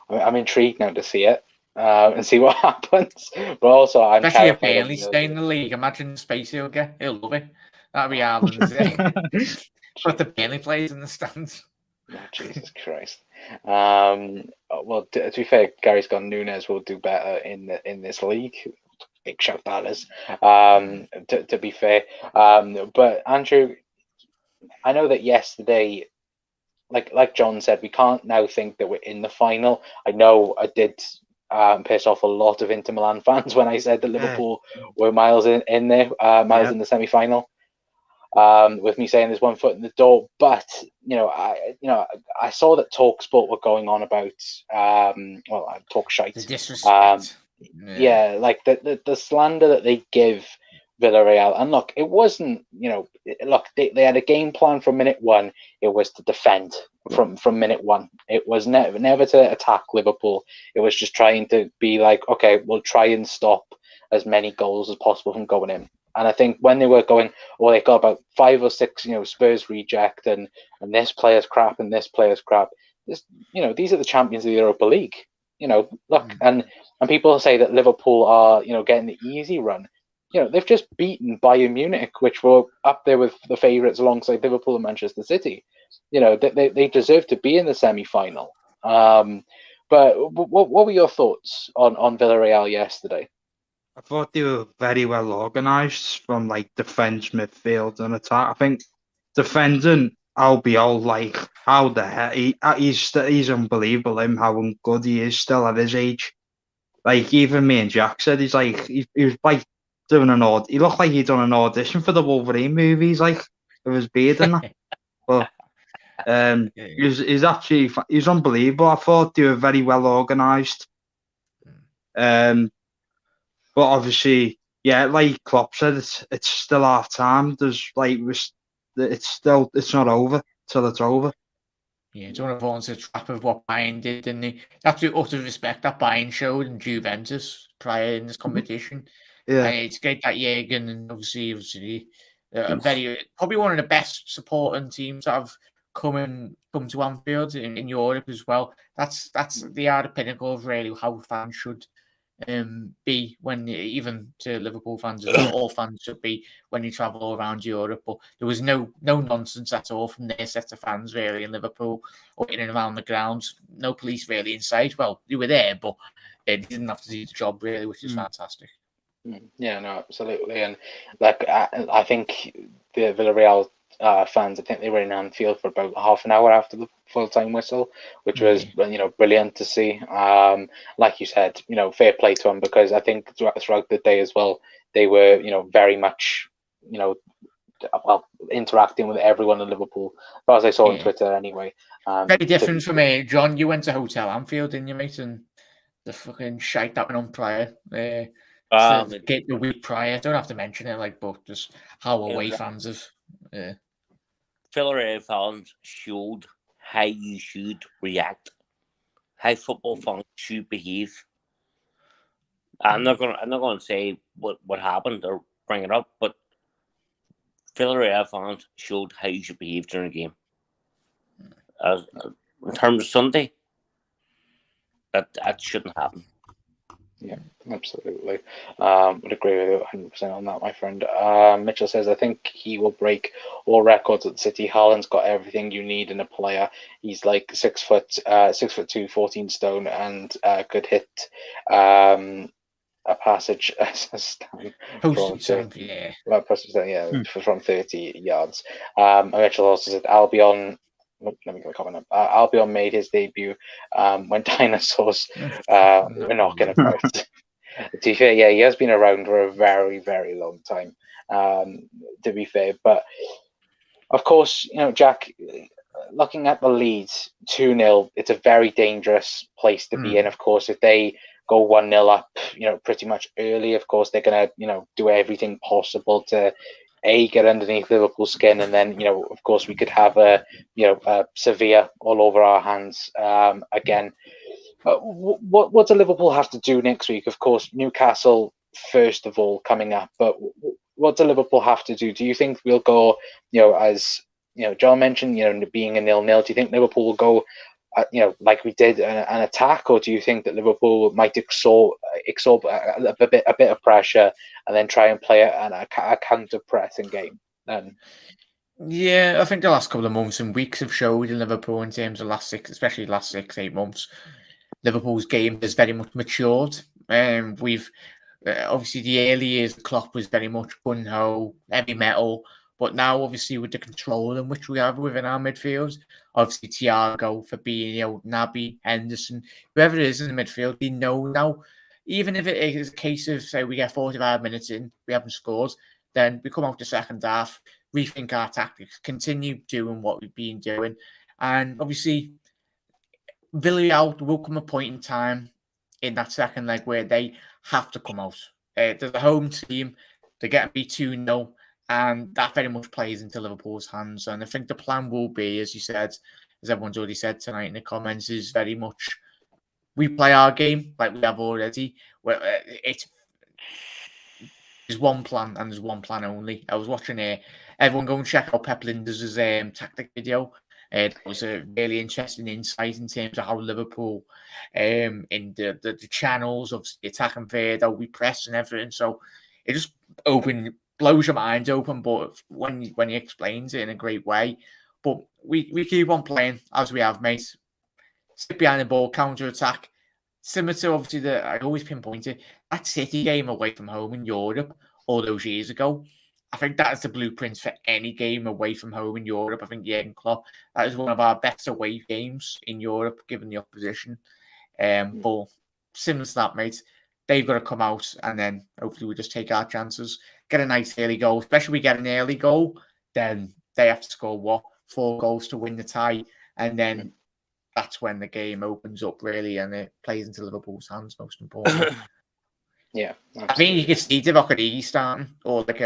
I'm intrigued now to see it and see what happens. But also, I'm Especially if terrified of Burnley stay in the league. Imagine the space he'll get. He'll love it. That'd be Ireland's. Put the Burnley players in the stands. Oh, Jesus Christ. Well, to be fair, Gary's gone. Nunes will do better in this league. Big shout that is. To be fair, but Andrew, I know that yesterday, like John said, we can't now think that we're in the final. I know I did piss off a lot of Inter Milan fans when I said that Liverpool were miles in there, miles in the semi-final. With me saying there's 1 foot in the door, but I saw that TalkSport were going on about talk shite. The disrespect. Like the slander that they give Villarreal. And look, it wasn't, they had a game plan from minute one. It was to defend from minute one. It was never to attack Liverpool. It was just trying to be like, okay, we'll try and stop as many goals as possible from going in. And I think when they were going, they got about 5 or 6, Spurs reject and this player's crap and this player's crap. These are the champions of the Europa League. Look, and people say that Liverpool are, getting the easy run. They've just beaten Bayern Munich, which were up there with the favourites alongside Liverpool and Manchester City. They deserve to be in the semi-final. But what were your thoughts on Villarreal yesterday? I thought they were very well organised from defence, midfield, and attack. I think defending Albiol, how the hell he's unbelievable. How good he is still at his age. Even me and Jack said he was doing he looked like he'd done an audition for the Wolverine movies, with his beard and that. But he's unbelievable. I thought they were very well organised. But obviously, like Klopp said, it's still half time. It's not over till it's over. Yeah, don't want to fall into the trap of what Bayern did, didn't they? That's the utter respect that Bayern showed in Juventus prior in this competition. Yeah, and it's great that Jurgen and obviously probably one of the best supporting teams that have come to Anfield in Europe as well. They are the pinnacle of really how fans should be when, even to Liverpool fans as well, all fans should be when you travel around Europe. But there was no nonsense at all from their set of fans really in Liverpool or in and around the grounds. No police really in sight. Well, they were there, but they didn't have to do the job really, which is fantastic. Yeah, no, absolutely. And I think the Villarreal fans, I think they were in Anfield for about half an hour after the full-time whistle, which was brilliant to see. Like you said, fair play to them, because I think throughout the day as well, they were very much interacting with everyone in Liverpool, as I saw on Twitter anyway. Very different for me, John. You went to Hotel Anfield, didn't you, mate? And the fucking shite that went on prior. The week prior, don't have to mention it, but just how away fans have. Villarreal fans showed how you should react, how football fans should behave. I'm not going to say what happened or bring it up, but Villarreal fans showed how you should behave during a game. In terms of Sunday, that shouldn't happen. Yeah, absolutely. Would agree with you 100% on that, my friend. Mitchell says, I think he will break all records at City. Haaland's got everything you need in a player. He's 6'2", 14 stone, and could hit a passage from 30 yards. Mitchell also said Albion. Let me get a comment up. Albion made his debut when dinosaurs were knocking about. To be fair, he has been around for a very, very long time, to be fair. But, of course, Jack, looking at the leads, 2-0, it's a very dangerous place to be in. Of course, if they go 1-0 up, pretty much early, of course, they're going to, do everything possible to get underneath Liverpool's skin, and then of course we could have a Sevilla all over our hands again. What do Liverpool have to do next week? Of course, Newcastle first of all coming up, but what do Liverpool have to do? Do you think we'll go, as John mentioned, being a 0-0? Do you think Liverpool will go like we did an attack, or do you think that Liverpool might exalt a bit of pressure and then try and play a counter pressing game? Yeah, I think the last couple of months and weeks have showed in Liverpool in terms of especially last 6-8 months, Liverpool's game has very much matured. We've obviously the early years, Klopp was very much gung-ho, heavy metal, but now obviously with the control in which we have within our midfield, obviously Thiago, Fabinho, Naby, Henderson, whoever it is in the midfield, they know now. Even if it is a case of, say, we get 45 minutes in, we haven't scored, then we come out the second half, rethink our tactics, continue doing what we've been doing. And obviously, Villarreal will come a point in time in that second leg where they have to come out. There's a home team, they get beat 2-0, and that very much plays into Liverpool's hands. And I think the plan will be, as you said, as everyone's already said tonight in the comments, is very much we play our game like we have already. Well, there's one plan and there's one plan only. I was watching everyone go and check out Pep Linders' tactic video. It was a really interesting insight in terms of how Liverpool, in the channels of the attack and third, how we press and everything. So it just blows your mind open. But when he explains it in a great way, but we keep on playing as we have, mate. Sit behind the ball, counter attack. Similar to obviously I always pinpoint it, that City game away from home in Europe all those years ago. I think that is the blueprint for any game away from home in Europe. I think Jurgen Klopp, that is one of our best away games in Europe, given the opposition. But similar to that, mate, they've got to come out and then hopefully we just take our chances, get a nice early goal. Especially if we get an early goal, then they have to score 4 goals to win the tie. And then that's when the game opens up, really, and it plays into Liverpool's hands, most importantly. Yeah. Absolutely. I think you can see Divock starting, or like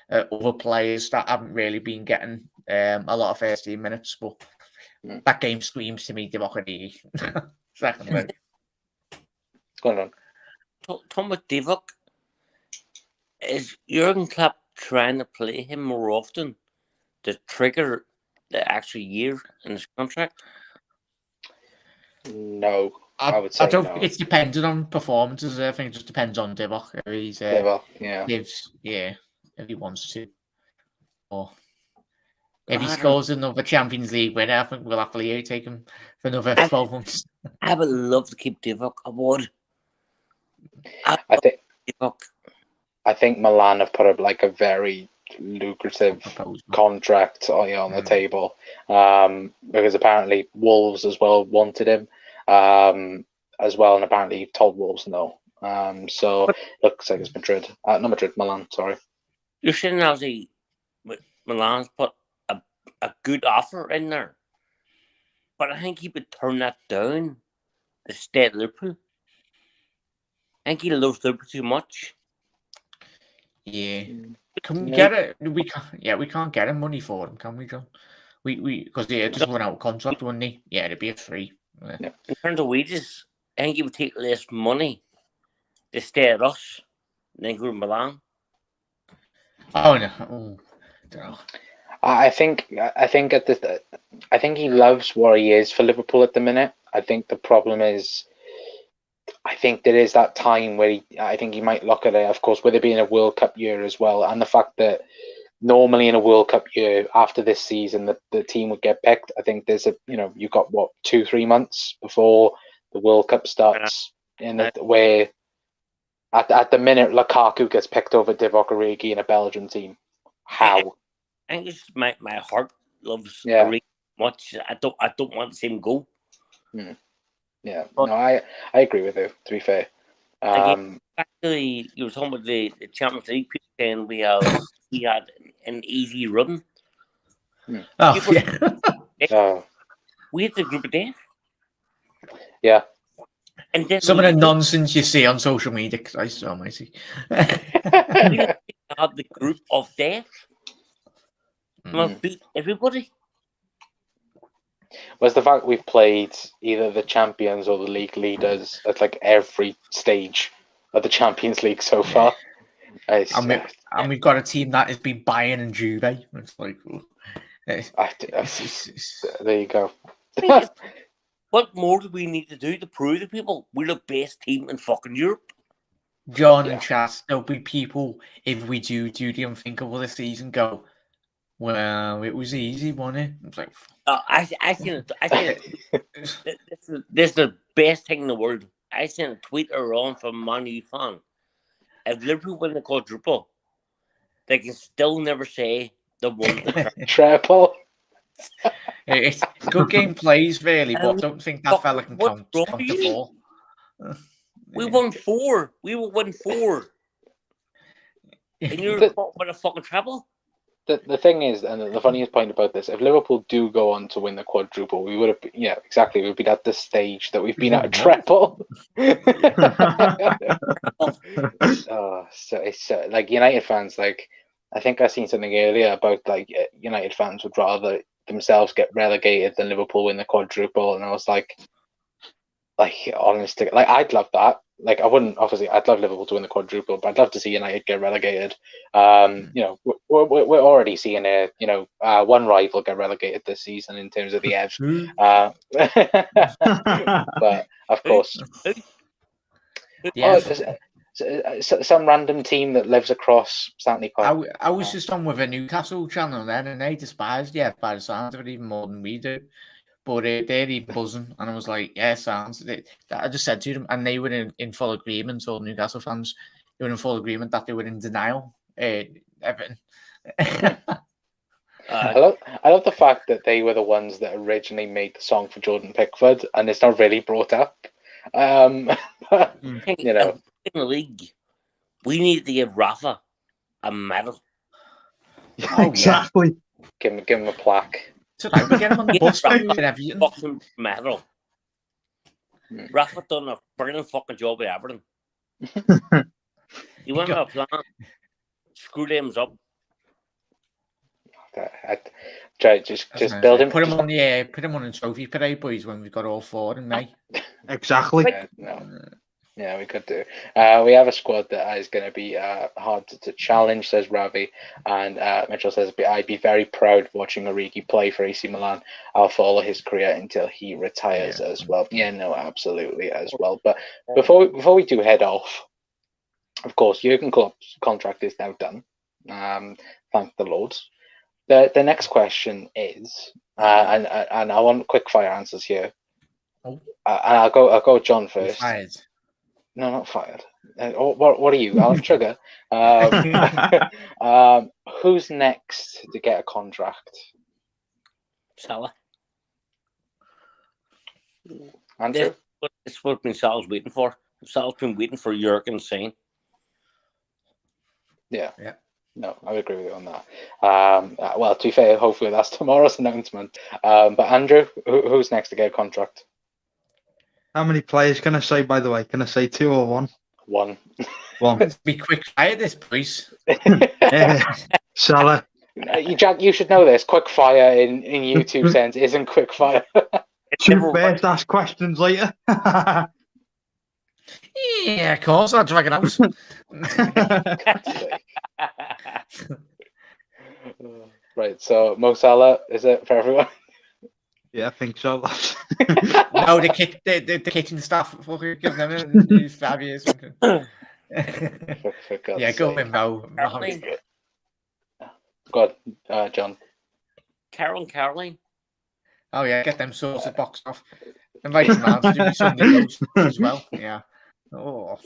other players that haven't really been getting a lot of first team minutes, but that game screams to me Divock secondly. What's going on? Tom with Divock, is Jurgen Klopp trying to play him more often to trigger the actual year in his contract? No, I would say I don't no. think it's dependent on performances. I think it just depends on Divock. If he's if he wants to, or if he scores another Champions League winner, I think we'll happily take him for another 12 months. I would love to keep Divock. I would. I think Milan have put up like a very lucrative contract on the table, because apparently Wolves as well wanted him, as well, and apparently he told Wolves no. So looks like it's Madrid, not Madrid, Milan. Sorry. You're saying now Milan's put a good offer in there, but I think he would turn that down to stay at Liverpool. I think he loves Liverpool too much. Yeah. Can we get it? We can't. Yeah, we can't get him money for him, can we, John? We because just run out of contract, wouldn't he? Yeah, it'd be a free. Yeah. In terms of wages, I think he would take less money to stay at us than go to Milan. Oh no! I think he loves where he is for Liverpool at the minute. I think the problem is, I think there is that time where I think he might look at it, of course, with it being a World Cup year as well, and the fact that normally in a World Cup year after this season the team would get picked. I think there's you've got 2-3 months before the World Cup starts, where at the minute Lukaku gets picked over Divock Origi in a Belgian team. How? I think it's my heart loves Origi much. I don't want to see him go. Yeah, no, I agree with you, to be fair. Actually, you were talking about the Champions League, and we had an easy run. We had the group of death. Yeah. And then some of the nonsense you see on social media, Christ almighty. We had the group of death. We beat everybody. Was the fact we've played either the champions or the league leaders at like every stage of the Champions League so far. And we've got a team that has been Bayern and Juve. It's like, there you go. What more do we need to do to prove to people we're the best team in fucking Europe? John Yeah. and chat, there'll be people, if we do the unthinkable this season, go, well, it was easy, wasn't it? It's like, I seen it. This is the best thing in the world. I seen a tweet around from a Man U fan. If Liverpool win the quadruple, they can still never say they won the treble. Triple. it's good game plays, really, but I Um, don't think that fella can what's count wrong with the you? four. We won 4. We will win 4. And you're But- talking about a fucking treble? The thing is, and the funniest point about this, if Liverpool do go on to win the quadruple, we would have, yeah, exactly, we'd be at the stage that we've been at a treble. So it's like United fans, like, I think I seen something earlier about like United fans would rather themselves get relegated than Liverpool win the quadruple, and I was like honestly, like I'd love that. Like I wouldn't obviously. I'd love Liverpool to win the quadruple, but I'd love to see United get relegated. You know, we're already seeing one rival get relegated this season in terms of the Evs. But of course, Yeah. some random team that lives across Stanley Park. I was just on with a Newcastle channel then, and they despised by the sounds of it even more than we do. But they're even buzzing, and I was like, yeah, sounds. I just said to them, and they were in full agreement, all Newcastle fans, they were in full agreement that they were in denial. Everton. I love the fact that they were the ones that originally made the song for Jordan Pickford, and it's not really brought up. You know, in the league, we need to give Rafa a medal. Exactly. give him a plaque. So now we get him on the bus and everything. Fucking medal. Rafa done a brilliant fucking job at Everton. He went on a plan, screw them up. Just build him. Put him on the trophy parade, boys, when we've got all 4 in May. Exactly. Yeah, we could do. We have a squad that is going to be hard to challenge, says Ravi. And Mitchell says, I'd be very proud watching Origi play for AC Milan. I'll follow his career until he retires as well. Yeah, no, absolutely as well. But before we do head off, of course, Jurgen Klopp's contract is now done. Thank the Lord. The next question is, and I want quick fire answers here. And I'll go John first. Fired. No, not fired. What are you, Alan Sugar? Who's next to get a contract? Salah. Andrew? It's what Salah's waiting for. Salah's been waiting for Jurgen saying. Yeah. No, I would agree with you on that. Well, to be fair, hopefully that's tomorrow's announcement. But Andrew, who's next to get a contract? How many players can I say, by the way? Can I say 2 or 1? 1. 1. Be quick fire this, please. Salah. Jack, you should know this. Quick fire in YouTube sense isn't quick fire. Shoot first, ask questions later. Yeah, of course, I'll drag it out. Right, so Mo Salah, is it for everyone? Yeah, I think so. No, the kitchen staff fucking give them 5 years. For God's Yeah, go sake. in, Mo. Go on, John. Caroline. Oh yeah, get them sorted boxed off. Invite them round to do Sunday roast as well. Yeah. Oh,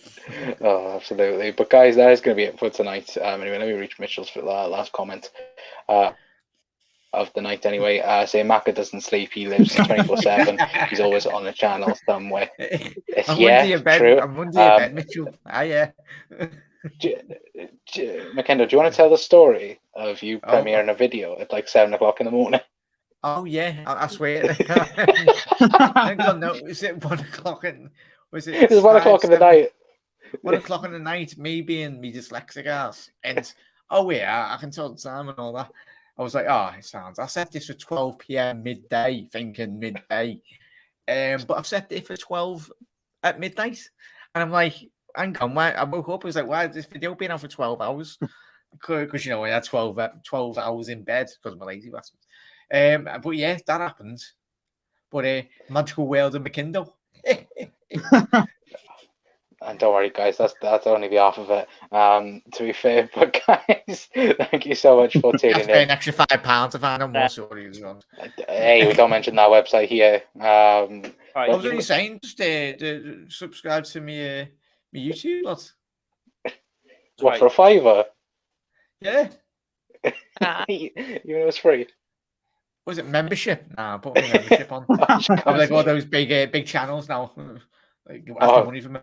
absolutely. But guys, that is going to be it for tonight. Anyway, let me reach Mitchell's for the last comment of the night. Anyway, saying Maka doesn't sleep. He lives 24/7. He's always on the channel somewhere. I'm under your bed. True. I'm under your bed, Mitchell. Yeah. Mackenzie, do you want to tell the story of you premiering a video at like 7 o'clock in the morning? Oh yeah, I swear. Hang on, no, is it 1 o'clock? Was it? It's 1 o'clock in the night. 1 o'clock in the night, me being me dyslexic ass, and I can tell the time and all that. I was like, it sounds. I set this for 12 p.m. midday, thinking midday, but I've set it for 12 at midnight, and I'm like, hang on, why? I woke up. I was like, why is this video being on for 12 hours? Because I had 12 hours in bed because I'm a lazy bastard. But yeah, that happened. but Magical World of McKindle. And don't worry, guys, that's only the half of it. To be fair, but guys, thank you so much for You have to tuning pay in. an extra £5 to find out more stories. Hey, we don't mention that website here. I Right, was only saying, just subscribe to me, my YouTube. Lot. What, for a £5? Yeah. Even it was free. Was it membership? Nah, put my membership on. Oh, I'm like all those big channels now. Like Oh. asking money for me.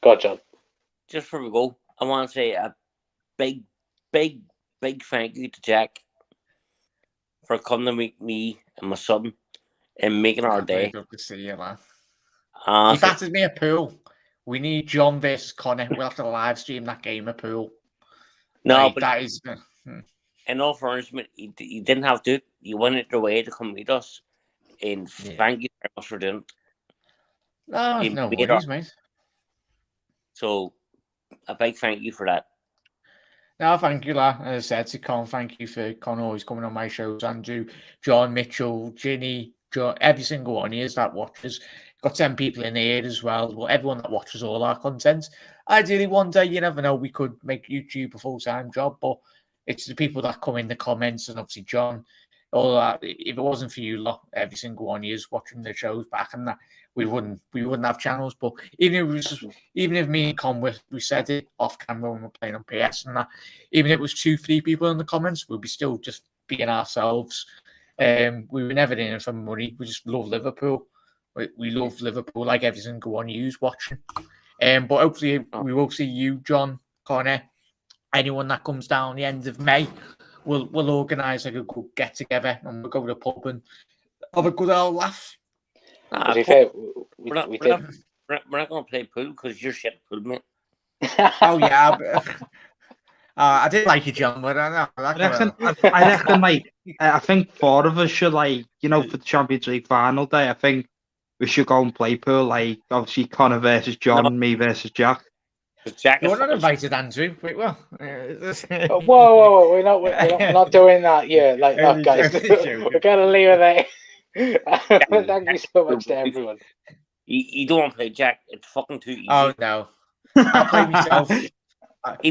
God, John. just before we go, I want to say a big thank you to Jack for coming to meet me and my son and making our day. Good to see you, man. Uh, He battered me a pool. We need John versus Connor. We'll have to live stream that game of pool. no, Like, but that is. in all fairness, you didn't have to. You went out your way to come meet us, and thank you very much for doing it. No, You no made worries, mate. So, a big thank you for that. No, thank you, lad. As I said to Con, thank you for Con always coming on my shows. Andrew, John, Mitchell, Ginny, John, every single one of you that watches. Got 10 people in here as well. Well, everyone that watches all our content. Ideally, one day, you never know, we could make YouTube a full-time job, but it's the people that come in the comments, and obviously John, all that. If it wasn't for you lot, every single one of you is watching the shows back, and that we wouldn't have channels. But even if me and Con we said it off camera when we're playing on PS and that, even if it was 2-3 people in the comments, we'd be still just being ourselves. We were never in it for money. We just love Liverpool. We love Liverpool like every single one of you's watching. But hopefully we will see you, John, Connor, anyone that comes down the end of May. We'll organise like a good get together and we'll go to the pub and have a good old laugh. To be fair, We're not going to play pool because you're shit at pool, mate. Oh yeah, I did like you, John, but I reckon, like, I think 4 of us should, like, for the Champions League final day, I think we should go and play pool, like, obviously Connor versus John, me versus Jack. Jack You're not invited, Andrew. Wait, well, whoa, we're not doing that. Yeah, like, look, guys, we're gonna leave it there. Thank you so much to everyone. You don't want to play Jack. It's fucking too easy. Oh no, I'll play myself. He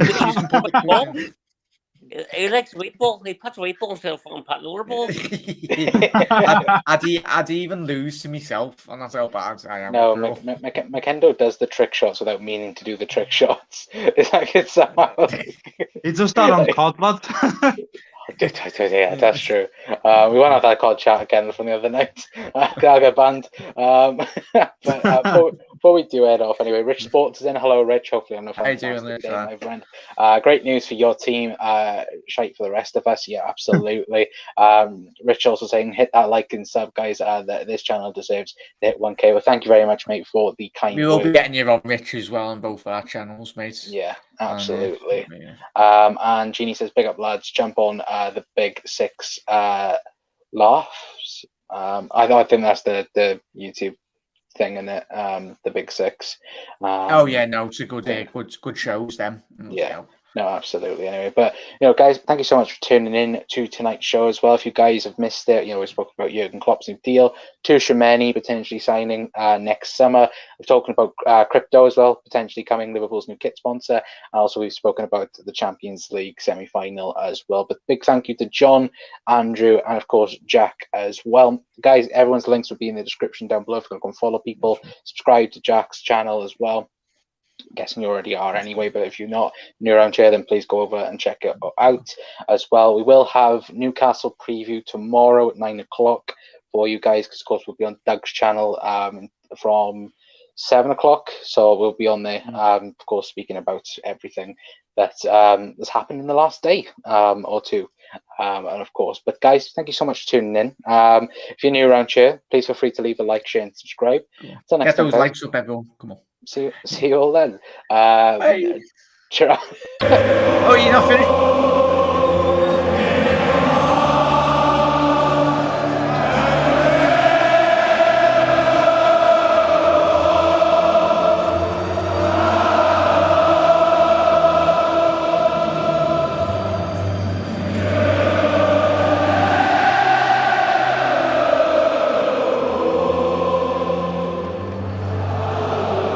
likes weight ball. He puts weight ball instead of fucking patting over balls. I'd even lose to myself, and that's how bad I am. No, McKendo does the trick shots without meaning to do the trick shots. It's like it's somehow. He does that on COD, lad. Yeah, that's true. We won't have that COD chat again from the other night. I'll get banned. But before we do head off, anyway, Rich Sports is in. Hello, Rich. Hopefully, I'm a fantastic day, my friend. Great news for your team. Shite for the rest of us. Yeah, absolutely. Rich also saying, hit that like and sub, guys. This channel deserves to hit 1K. Well, thank you very much, mate, for the kind We will words. be getting you on Rich as well on both our channels, mate. Yeah, absolutely. Yeah. And Jeannie says, big up, lads. Jump on the Big Six laughs. I think that's the YouTube thing, in it. The Big Six. Oh yeah, no, it's a good shows them. Yeah. No, absolutely. Anyway, but guys, thank you so much for tuning in to tonight's show as well. If you guys have missed it, we spoke about Jurgen Klopp's new deal, Tchouaméni potentially signing next summer. We're talking about crypto as well, potentially coming, Liverpool's new kit sponsor. And also, we've spoken about the Champions League semi-final as well. But big thank you to John, Andrew, and of course Jack as well, guys. Everyone's links will be in the description down below if you want to come follow people. Subscribe to Jack's channel as well. I'm guessing you already are anyway, but if you're not new around here, then please go over and check it out as well. We will have Newcastle preview tomorrow at 9 o'clock for you guys, because of course we'll be on Doug's channel from 7 o'clock, so we'll be on there, of course, speaking about everything that has happened in the last day or two, and of course. But guys, thank you so much for tuning in. If you're new around here, please feel free to leave a like, share, and subscribe. Get those likes up, everyone. Come on. See you all then. Hey. Sure. Oh, you're not finished?